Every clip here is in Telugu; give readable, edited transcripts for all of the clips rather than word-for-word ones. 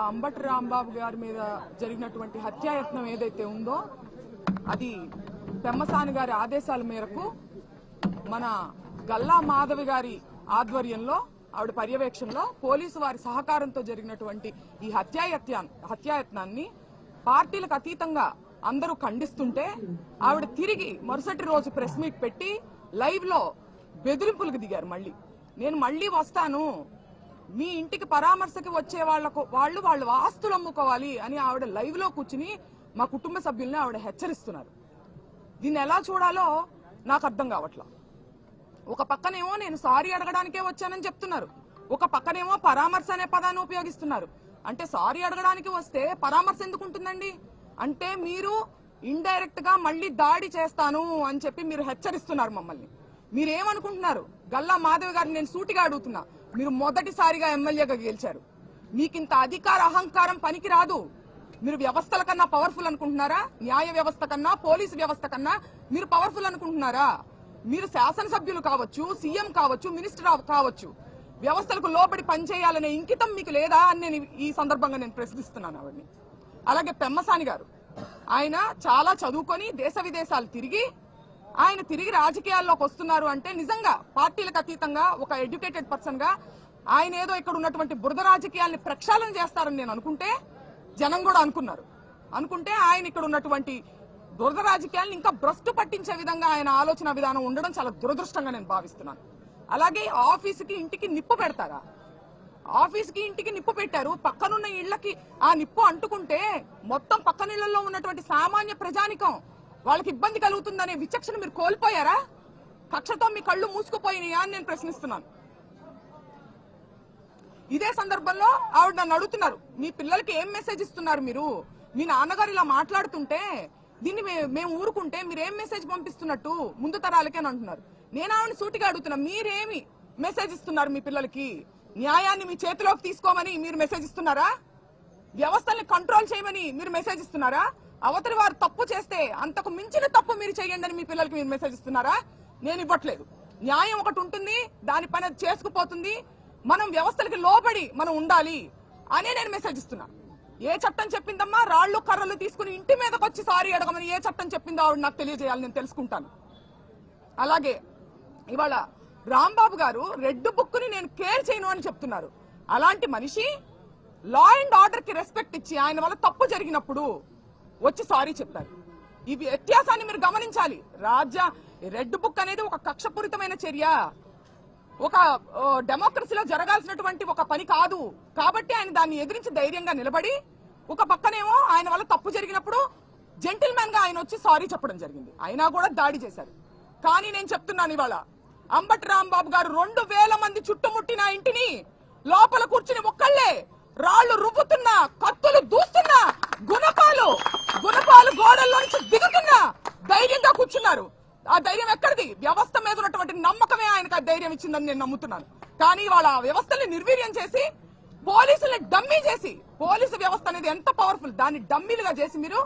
అంబటి రాంబాబు గారి మీద జరిగినటువంటి హత్యాయత్నం ఏదైతే ఉందో అది పెమ్మసాని గారి ఆదేశాల మేరకు మన గల్లా మాధవి గారి ఆధ్వర్యంలో ఆవిడ పర్యవేక్షణలో పోలీసు వారి సహకారంతో జరిగినటువంటి ఈ హత్యాయత్నాన్ని పార్టీలకు అతీతంగా అందరూ ఖండిస్తుంటే ఆవిడ తిరిగి మరుసటి రోజు ప్రెస్ మీట్ పెట్టి లైవ్ లో బెదిరింపులకు దిగారు. నేను మళ్ళీ వస్తాను, మీ ఇంటికి పరామర్శకి వచ్చే వాళ్ళు ఆస్తులు అమ్ముకోవాలి అని ఆవిడ లైవ్ లో కూర్చుని మా కుటుంబ సభ్యుల్ని ఆవిడ హెచ్చరిస్తున్నారు. దీన్ని ఎలా చూడాలో నాకు అర్థం కావట్లా. ఒక పక్కనేమో నేను సారీ అడగడానికే వచ్చానని చెప్తున్నారు, ఒక పక్కనేమో పరామర్శ అనే పదాన్ని ఉపయోగిస్తున్నారు. అంటే సారీ అడగడానికి వస్తే పరామర్శ ఎందుకు ఉంటుందండి? అంటే మీరు ఇండైరెక్ట్ గా మళ్ళీ దాడి చేస్తాను అని చెప్పి మీరు హెచ్చరిస్తున్నారు మమ్మల్ని. మీరేమనుకుంటున్నారు? గల్లా మాధవి గారిని నేను సూటిగా అడుగుతున్నా, మీరు మొదటిసారిగా ఎమ్మెల్యేగా గెలిచారు, మీకింత అధికార అహంకారం పనికి రాదు. మీరు వ్యవస్థల కన్నా పవర్ఫుల్ అనుకుంటున్నారా? న్యాయ వ్యవస్థ కన్నా, పోలీసు వ్యవస్థ కన్నా మీరు పవర్ఫుల్ అనుకుంటున్నారా? మీరు శాసనసభ్యులు కావచ్చు, సీఎం కావచ్చు, మినిస్టర్ కావచ్చు, వ్యవస్థలకు లోబడి పనిచేయాలనే ఇంకితం మీకు లేదా అని నేను ఈ సందర్భంగా నేను ప్రశ్నిస్తున్నాను ఆవిడ్ని. అలాగే పెమ్మసాని గారు, ఆయన చాలా చదువుకొని దేశ విదేశాలు తిరిగి ఆయన తిరిగి రాజకీయాల్లోకి వస్తున్నారు అంటే నిజంగా పార్టీలకు అతీతంగా ఒక ఎడ్యుకేటెడ్ పర్సన్ గా ఆయన ఏదో ఇక్కడ ఉన్నటువంటి బురద రాజకీయాల్ని ప్రక్షాళన చేస్తారని నేను అనుకుంటే, జనం కూడా అనుకుంటే ఆయన ఇక్కడ ఉన్నటువంటి బురద రాజకీయాలను ఇంకా భ్రష్టు పట్టించే విధంగా ఆయన ఆలోచన విధానం ఉండడం చాలా దురదృష్టంగా నేను భావిస్తున్నాను. అలాగే ఆఫీసుకి ఇంటికి నిప్పు పెడతారా? ఆఫీస్కి ఇంటికి నిప్పు పెట్టారు, పక్కనున్న ఇళ్లకి ఆ నిప్పు అంటుకుంటే మొత్తం పక్కన ఇళ్లలో ఉన్నటువంటి సామాన్య ప్రజానికం వాళ్ళకి ఇబ్బంది కలుగుతుందనే విచక్షణ మీరు కోల్పోయారా? కక్షతో మీ కళ్ళు మూసుకుపోయినాయా అని నేను ప్రశ్నిస్తున్నాను. ఇదే సందర్భంలో ఆవిడ నన్ను అడుగుతున్నారు, మీ పిల్లలకి ఏం మెసేజ్ ఇస్తున్నారు మీరు? మీ నాన్నగారు ఇలా మాట్లాడుతుంటే దీన్ని మేము ఊరుకుంటే మీరేం మెసేజ్ పంపిస్తున్నట్టు ముందు తరాలకే అని అంటున్నారు. నేను ఆవిడని సూటిగా అడుగుతున్నా, మీరేమి మెసేజ్ ఇస్తున్నారు మీ పిల్లలకి? న్యాయాన్ని మీ చేతిలోకి తీసుకోమని మీరు మెసేజ్ ఇస్తున్నారా? వ్యవస్థల్ని కంట్రోల్ చేయమని మీరు మెసేజ్ ఇస్తున్నారా? అవతలి వారు తప్పు చేస్తే అంతకు మించిన తప్పు మీరు చేయండి అని మీ పిల్లలకి మీరు మెసేజ్ ఇస్తున్నారా? నేను ఇవ్వట్లేదు. న్యాయం ఒకటి ఉంటుంది, దాని పని అది చేసుకుపోతుంది, మనం వ్యవస్థలకి లోబడి మనం ఉండాలి అనే నేను మెసేజ్ ఇస్తున్నా. ఏ చట్టం చెప్పిందమ్మా రాళ్లు కర్రలు తీసుకుని ఇంటి మీదకి వచ్చి సారీ అడగమని ఏ చట్టం చెప్పిందో ఆవిడ నాకు తెలియజేయాలి, నేను తెలుసుకుంటాను. అలాగే ఇవాళ రాంబాబు గారు రెడ్ బుక్ ని నేను కేర్ చేయను అని చెప్తున్నారు. అలాంటి మనిషి లా అండ్ ఆర్డర్ కి రెస్పెక్ట్ ఇచ్చి ఆయన వల్ల తప్పు జరిగినప్పుడు వచ్చి సారీ చెప్పారు. ఈ వ్యత్యాసాన్ని మీరు గమనించాలి. రెడ్ బుక్ అనేది ఒక కక్షపూరితమైన చర్య, ఒక డెమోక్రసీలో జరగాల్సినటువంటి ఒక పని కాదు. కాబట్టి ఆయన దాన్ని ఎదిరించి ధైర్యంగా నిలబడి, ఒక పక్కనేమో ఆయన వల్ల తప్పు జరిగినప్పుడు జెంటిల్మెన్ గా ఆయన వచ్చి సారీ చెప్పడం జరిగింది. అయినా కూడా దాడి చేశారు. కానీ నేను చెప్తున్నాను, ఇవాళ అంబటి రాంబాబు గారు 2000 మంది చుట్టుముట్టిన ఇంటిని లోపల కూర్చుని ఒక్కళ్లే రాళ్లు రువ్వుతున్నా, కత్తులు దూస్తున్నా, గుణపాలు గోడల్లో నుంచి దిగుతున్నా ధైర్యంగా కూర్చున్నారు. ఆ ధైర్యం ఎక్కడిది? వ్యవస్థ మీద ఉన్నటువంటి నమ్మకమే ఆయనకు ఆ ధైర్యం ఇచ్చిందని నేను నమ్ముతున్నాను. కానీ వాళ్ళ వ్యవస్థని నిర్వీర్యం చేసి, పోలీసుల్ని డమ్మీ చేసి, పోలీసు వ్యవస్థ అనేది ఎంత పవర్ఫుల్, దాన్ని డమ్మీలుగా చేసి మీరు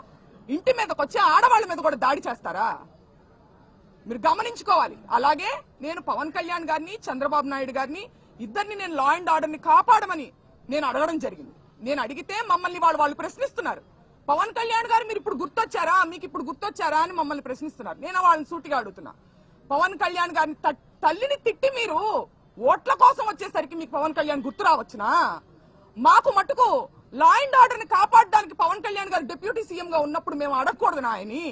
ఇంటి మీదకి వచ్చి ఆడవాళ్ల మీద కూడా దాడి చేస్తారా? మీరు గమనించుకోవాలి. అలాగే నేను పవన్ కళ్యాణ్ గారిని, చంద్రబాబు నాయుడు గారిని ఇద్దరిని నేను లా అండ్ ఆర్డర్ ని కాపాడమని నేను అడగడం జరిగింది. నేను అడిగితే మమ్మల్ని వాళ్ళు ప్రశ్నిస్తున్నారు. పవన్ కళ్యాణ్ గారు మీరు ఇప్పుడు గుర్తొచ్చారా, మీకు ఇప్పుడు గుర్తొచ్చారా అని మమ్మల్ని ప్రశ్నిస్తున్నారు. నేను వాళ్ళని సూటిగా అడుగుతున్నా, పవన్ కళ్యాణ్ గారిని తల్లిని తిట్టి మీరు ఓట్ల కోసం వచ్చేసరికి మీకు పవన్ కళ్యాణ్ గుర్తు రావచ్చునా? మాకు మటుకు లా అండ్ ఆర్డర్ ని కాపాడడానికి పవన్ కళ్యాణ్ గారు డిప్యూటీ సీఎం గా ఉన్నప్పుడు మేము అడగకూడదు ఆయన్ని?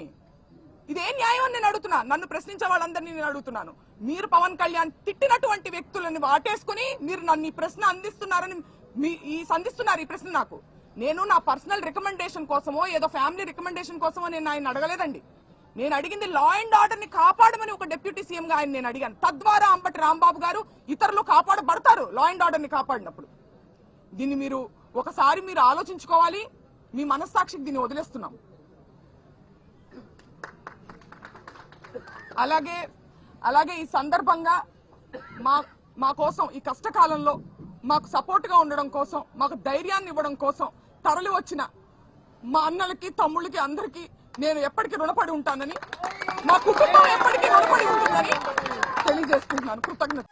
ఇదే న్యాయం అని నేను అడుగుతున్నా. నన్ను ప్రశ్నించే వాళ్ళందరినీ నేను అడుగుతున్నాను, మీరు పవన్ కళ్యాణ్ తిట్టినటువంటి వ్యక్తులను వాటేసుకుని మీరు నన్ను ఈ ప్రశ్న అందిస్తున్నారని సంధిస్తున్నారు. ఈ ప్రశ్న నాకు, నేను నా పర్సనల్ రికమెండేషన్ కోసమో ఏదో ఫ్యామిలీ రికమెండేషన్ కోసమో నేను ఆయన అడగలేదండి. నేను అడిగింది లా అండ్ ఆర్డర్ ని కాపాడమని ఒక డిప్యూటీ సీఎం గా ఆయన నేను అడిగాను. తద్వారా అంబటి రాంబాబు గారు ఇతరులు కాపాడబడతారు లా అండ్ ఆర్డర్ ని కాపాడినప్పుడు. దీన్ని మీరు ఒకసారి మీరు ఆలోచించుకోవాలి. మీ మనస్సాక్షికి దీన్ని వదిలేస్తున్నాం. అలాగే ఈ సందర్భంగా మా కోసం ఈ కష్టకాలంలో మాకు సపోర్ట్ గా ఉండడం కోసం, మాకు ధైర్యాన్ని ఇవ్వడం కోసం తరలి వచ్చిన మా అన్నలకి, తమ్ముళ్ళకి, అందరికీ నేను ఎప్పటికీ రుణపడి ఉంటానని, మా కుటుంబం ఎప్పటికీ రుణపడి ఉంటుందని తెలియజేసుకుంటున్నాను. కృతజ్ఞత.